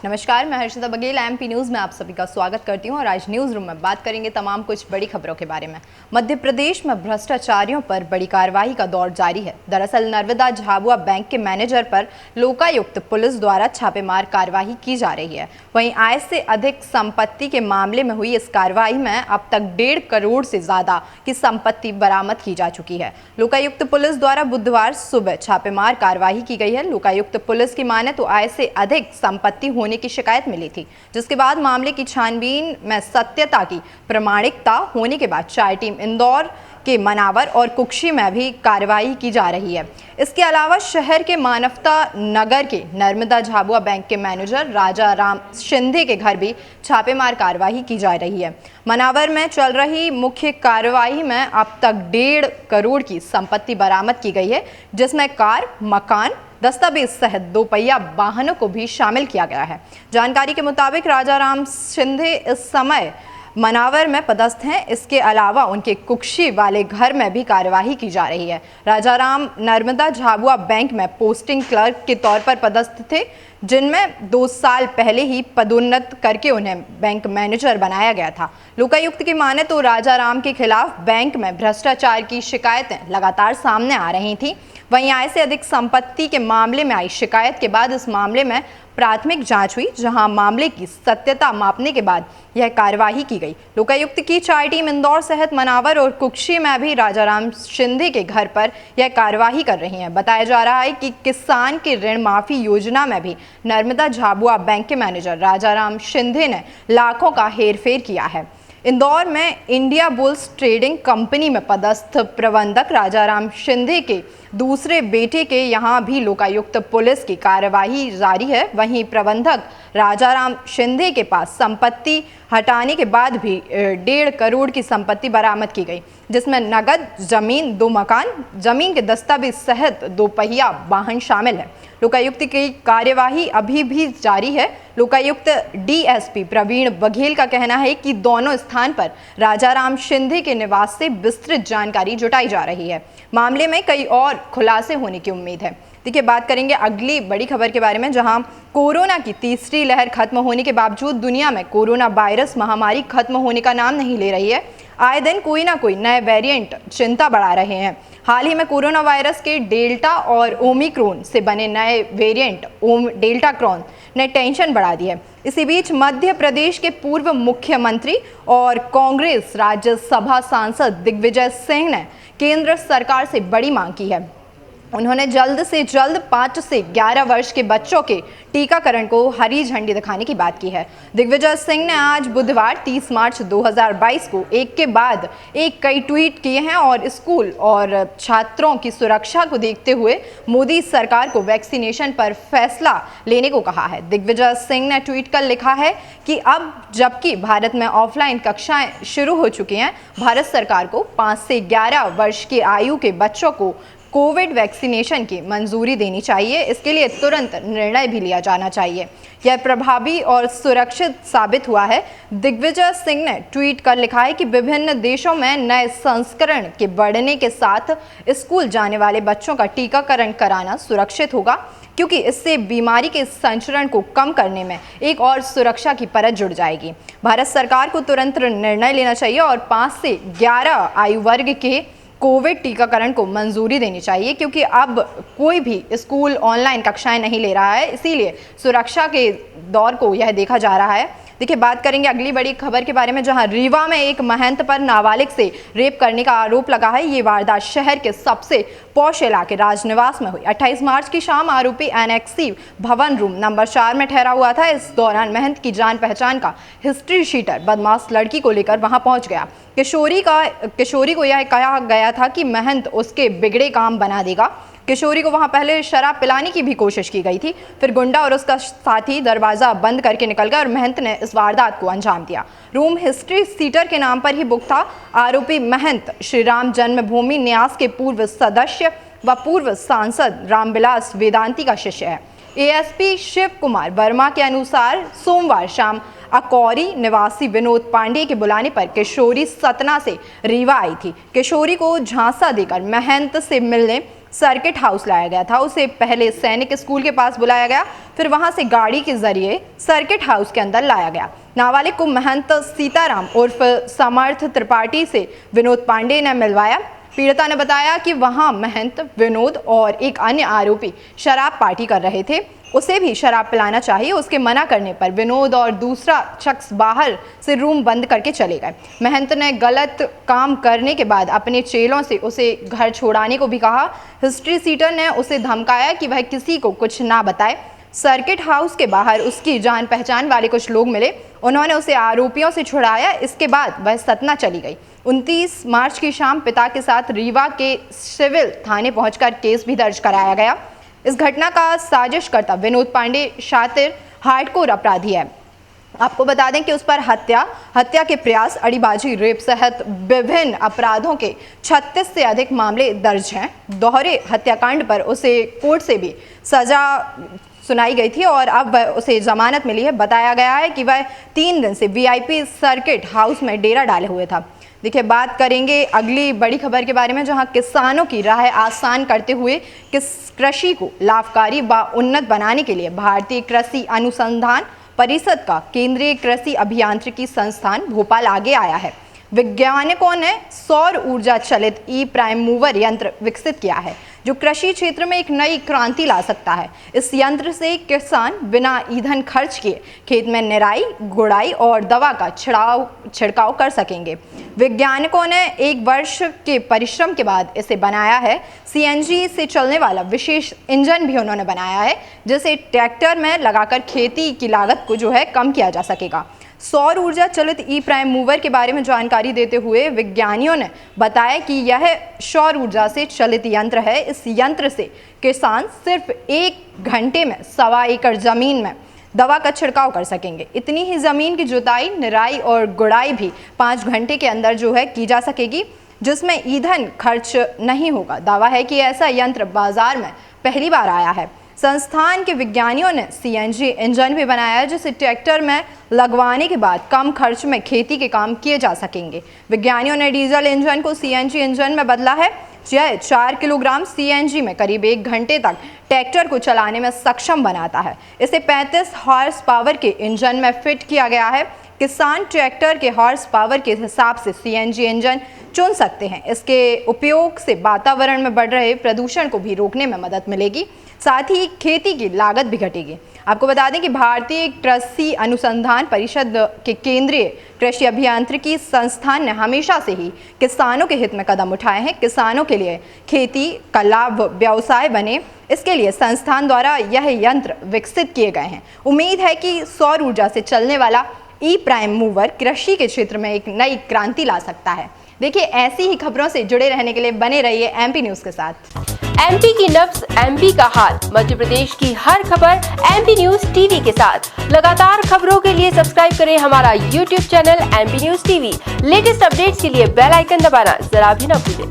नमस्कार, मैं Harshita Baghel MP news में आप सभी का स्वागत करती हूं और आज न्यूज़ रूम में बात करेंगे तमाम कुछ बड़ी खबरों के बारे में। मध्य प्रदेश में भ्रष्टाचारियों पर बड़ी कार्रवाई का दौर जारी है। दरअसल नर्मदा झाबुआ बैंक के मैनेजर पर लोकायुक्त पुलिस द्वारा छापेमार कार्रवाई की जा रही है। वहीं आय से अधिक संपत्ति के मामले में हुई इस कार्रवाई में अब तक 1.5 करोड़ से ज्यादा की संपत्ति बरामद की जा चुकी है। लोकायुक्त पुलिस द्वारा बुधवार सुबह छापेमार कार्रवाई की गई है। लोकायुक्त पुलिस की माने तो आय से अधिक संपत्ति होने की शिकायत मिली थी, जिसके बाद मामले की छानबीन में सत्यता की प्रमाणिकता होने के बाद चार टीम इंदौर के मनावर और कुक्षी में भी कार्रवाई की जा रही है। इसके अलावा शहर के मानवता नगर के नर्मदा झाबुआ बैंक के मैनेजर राजा राम शिंदे के घर भी छापेमार कार्रवाई की जा रही है। मनावर में चल रही मुख्य कार्रवाई में अब तक 1.5 करोड़ की संपत्ति बरामद की गई है, जिसमें कार, मकान, दस्तावेज सहित 2 पहिया वाहनों को भी शामिल किया गया है। जानकारी के मुताबिक राजा राम शिंदे इस समय मनावर में पदस्थ हैं। इसके अलावा उनके कुक्षी वाले घर में भी कार्यवाही की जा रही है। राजाराम नर्मदा झाबुआ बैंक में पोस्टिंग क्लर्क के तौर पर पदस्थ थे, जिनमें 2 साल पहले ही पदोन्नत करके उन्हें बैंक मैनेजर बनाया गया था। लोकायुक्त की माने तो राजाराम के खिलाफ बैंक में भ्रष्टाचार की शिकायतें लगातार सामने आ रही थी। वहीं आय से अधिक संपत्ति के मामले में आई शिकायत के बाद इस मामले में प्राथमिक जांच हुई, जहां मामले की सत्यता मापने के बाद यह कार्यवाही की गई। लोकायुक्त की 4 टीम इंदौर सहित मनावर और कुक्षी में भी राजाराम शिंदे के घर पर यह कार्यवाही कर रही है। बताया जा रहा है कि किसान के ऋण माफी योजना में भी नर्मदा झाबुआ बैंक के मैनेजर राजाराम शिंदे ने लाखों का हेरफेर किया है। इंदौर में इंडिया बुल्स ट्रेडिंग कंपनी में पदस्थ प्रबंधक राजाराम शिंदे के दूसरे बेटे के यहां भी लोकायुक्त पुलिस की कार्यवाही जारी है। वहीं प्रबंधक राजाराम शिंदे के पास संपत्ति हटाने के बाद भी 1.5 करोड़ की संपत्ति बरामद की गई, जिसमें नगद, जमीन, 2 मकान, जमीन के दस्तावेज सहित 2 पहिया वाहन शामिल है। लोकायुक्त की कार्यवाही अभी भी जारी है। लोकायुक्त डीएसपी प्रवीण बघेल का कहना है कि दोनों स्थान पर राजाराम शिंदे के निवास से विस्तृत जानकारी जुटाई जा रही है। मामले में कई और खुलासे होने की उम्मीद है। देखिए, बात करेंगे अगली बड़ी खबर के बारे में, जहां कोरोना की तीसरी लहर खत्म होने के बावजूद दुनिया में कोरोना वायरस महामारी खत्म होने का नाम नहीं ले रही है। आए दिन कोई ना कोई नए वेरिएंट चिंता बढ़ा रहे हैं। हाल ही में कोरोना वायरस के डेल्टा और ओमिक्रॉन से बने नए वेरिएंट डेल्टा क्रॉन ने टेंशन बढ़ा दी है। इसी बीच मध्य प्रदेश के पूर्व मुख्यमंत्री और कांग्रेस राज्यसभा सांसद दिग्विजय सिंह ने केंद्र सरकार से बड़ी मांग की है। उन्होंने जल्द से जल्द 5 से 11 वर्ष के बच्चों के टीकाकरण को हरी झंडी दिखाने की बात की है। दिग्विजय सिंह ने आज बुधवार 30 मार्च 2022 को एक के बाद एक कई ट्वीट किए हैं और स्कूल और छात्रों की सुरक्षा को देखते हुए मोदी सरकार को वैक्सीनेशन पर फैसला लेने को कहा है। दिग्विजय सिंह ने ट्वीट कर लिखा है कि अब जबकि भारत में ऑफलाइन कक्षाएं शुरू हो चुकी हैं, भारत सरकार को 5 से 11 वर्ष की आयु के बच्चों को कोविड वैक्सीनेशन की मंजूरी देनी चाहिए। इसके लिए तुरंत निर्णय भी लिया जाना चाहिए। यह प्रभावी और सुरक्षित साबित हुआ है। दिग्विजय सिंह ने ट्वीट कर लिखा है कि विभिन्न देशों में नए संस्करण के बढ़ने के साथ स्कूल जाने वाले बच्चों का टीकाकरण कराना सुरक्षित होगा, क्योंकि इससे बीमारी के संचरण को कम करने में एक और सुरक्षा की परत जुड़ जाएगी। भारत सरकार को तुरंत निर्णय लेना चाहिए और 5 से 11 आयु वर्ग के कोविड टीकाकरण को मंजूरी देनी चाहिए, क्योंकि अब कोई भी स्कूल ऑनलाइन कक्षाएं नहीं ले रहा है। इसीलिए सुरक्षा के दौर को यह देखा जा रहा है। देखिए, बात करेंगे अगली बड़ी खबर के बारे में, जहां रीवा में एक महंत पर नाबालिग से रेप करने का आरोप लगा है। ये वारदात शहर के सबसे पॉश इलाके राजनिवास में हुई। 28 मार्च की शाम आरोपी एनेक्सी भवन रूम नंबर 4 में ठहरा हुआ था। इस दौरान महंत की जान पहचान का हिस्ट्री शीटर बदमाश लड़की को लेकर वहां पहुंच गया। किशोरी को यह कहा गया था कि महंत उसके बिगड़े काम बना देगा। किशोरी को वहां पहले शराब पिलाने की भी कोशिश की गई थी। फिर गुंडा और उसका साथी दरवाजा बंद करके निकल गया और महंत ने इस वारदात को अंजाम दिया। रूम हिस्ट्री सीटर के नाम पर ही बुक था। आरोपी महंत श्री राम जन्मभूमि न्यास के पूर्व सदस्य व पूर्व सांसद रामविलास वेदांती का शिष्य है। एएसपी शिव कुमार वर्मा के अनुसार सोमवार शाम अकौरी निवासी विनोद पांडे के बुलाने पर किशोरी सतना से रीवा आई थी। किशोरी को झांसा देकर महंत से मिलने सर्किट हाउस लाया गया था। उसे पहले सैनिक स्कूल के पास बुलाया गया, फिर वहां से गाड़ी के जरिए सर्किट हाउस के अंदर लाया गया। नाबालिग को महंत सीताराम उर्फ समर्थ त्रिपाठी से विनोद पांडे ने मिलवाया। पीड़िता ने बताया कि वहां महंत, विनोद और एक अन्य आरोपी शराब पार्टी कर रहे थे। उसे भी शराब पिलाना चाहिए। उसके मना करने पर विनोद और दूसरा शख्स बाहर से रूम बंद करके चले गए। महंत ने गलत काम करने के बाद अपने चेलों से उसे घर छोड़ाने को भी कहा। हिस्ट्री सीटर ने उसे धमकाया कि वह किसी को कुछ ना बताए। सर्किट हाउस के बाहर उसकी जान पहचान वाले कुछ लोग मिले। उन्होंने उसे आरोपियों से छुड़ाया। इसके बाद वह सतना चली गई। 29 मार्च की शाम पिता के साथ रीवा के सिविल थाने पहुंचकर केस भी दर्ज कराया गया। इस घटना का साजिशकर्ता विनोद पांडे शातिर हार्डकोर अपराधी है। आपको बता दें कि उस पर हत्या के प्रयास, अड़ीबाजी, रेप सहित विभिन्न अपराधों के 36 से अधिक मामले दर्ज हैं। दोहरे हत्याकांड पर उसे कोर्ट से भी सजा सुनाई गई थी और अब उसे जमानत मिली है। बताया गया है कि वह 3 दिन से वीआईपी सर्किट हाउस में डेरा डाले हुए था। देखिए, बात करेंगे अगली बड़ी खबर के बारे में, जहां किसानों की राह आसान करते हुए कृषि को लाभकारी व उन्नत बनाने के लिए भारतीय कृषि अनुसंधान परिषद का केंद्रीय कृषि अभियांत्रिकी संस्थान भोपाल आगे आया है। वैज्ञानिकों ने सौर ऊर्जा चलित ई प्राइम मूवर यंत्र विकसित किया है, जो कृषि क्षेत्र में एक नई क्रांति ला सकता है। इस यंत्र से किसान बिना ईंधन खर्च किए खेत में निराई, गुड़ाई और दवा का छिड़काव कर सकेंगे। वैज्ञानिकों ने 1 वर्ष के परिश्रम के बाद इसे बनाया है। सीएनजी से चलने वाला विशेष इंजन भी उन्होंने बनाया है, जिसे ट्रैक्टर में लगाकर खेती की लागत को जो है कम किया जा सकेगा। सौर ऊर्जा चलित ई प्राइम मूवर के बारे में जानकारी देते हुए विज्ञानियों ने बताया कि यह सौर ऊर्जा से चलित यंत्र है। इस यंत्र से किसान सिर्फ 1 घंटे में 1.25 एकड़ जमीन में दवा का छिड़काव कर सकेंगे। इतनी ही जमीन की जुताई, निराई और गुड़ाई भी 5 घंटे के अंदर जो है की जा सकेगी, जिसमें ईंधन खर्च नहीं होगा। दावा है कि ऐसा यंत्र बाजार में पहली बार आया है। संस्थान के विज्ञानियों ने सीएनजी इंजन भी बनाया है, जिसे ट्रैक्टर में लगवाने के बाद कम खर्च में खेती के काम किए जा सकेंगे। विज्ञानियों ने डीजल इंजन को सीएनजी इंजन में बदला है। यह 4 किलोग्राम सीएनजी में करीब 1 घंटे तक ट्रैक्टर को चलाने में सक्षम बनाता है। इसे 35 हॉर्स पावर के इंजन में फिट किया गया है। किसान ट्रैक्टर के हॉर्स पावर के हिसाब से सीएनजी इंजन चुन सकते हैं। इसके उपयोग से वातावरण में बढ़ रहे प्रदूषण को भी रोकने में मदद मिलेगी, साथ ही खेती की लागत भी घटेगी। आपको बता दें कि भारतीय कृषि अनुसंधान परिषद के केंद्रीय कृषि अभियांत्रिकी संस्थान ने हमेशा से ही किसानों के हित में कदम उठाए हैं। किसानों के लिए खेती का लाभ व्यवसाय बने, इसके लिए संस्थान द्वारा यह यंत्र विकसित किए गए हैं। उम्मीद है कि सौर ऊर्जा से चलने वाला ई प्राइम मूवर कृषि के क्षेत्र में एक नई क्रांति ला सकता है। देखिए, ऐसी ही खबरों से जुड़े रहने के लिए बने रहिए एमपी न्यूज के साथ। एमपी की नब्ज, एमपी का हाल, मध्य प्रदेश की हर खबर एमपी न्यूज टीवी के साथ। लगातार खबरों के लिए सब्सक्राइब करें हमारा YouTube channel MP news TV. Latest updates के लिए बेल आइकन दबाना जरा भी न भूलें।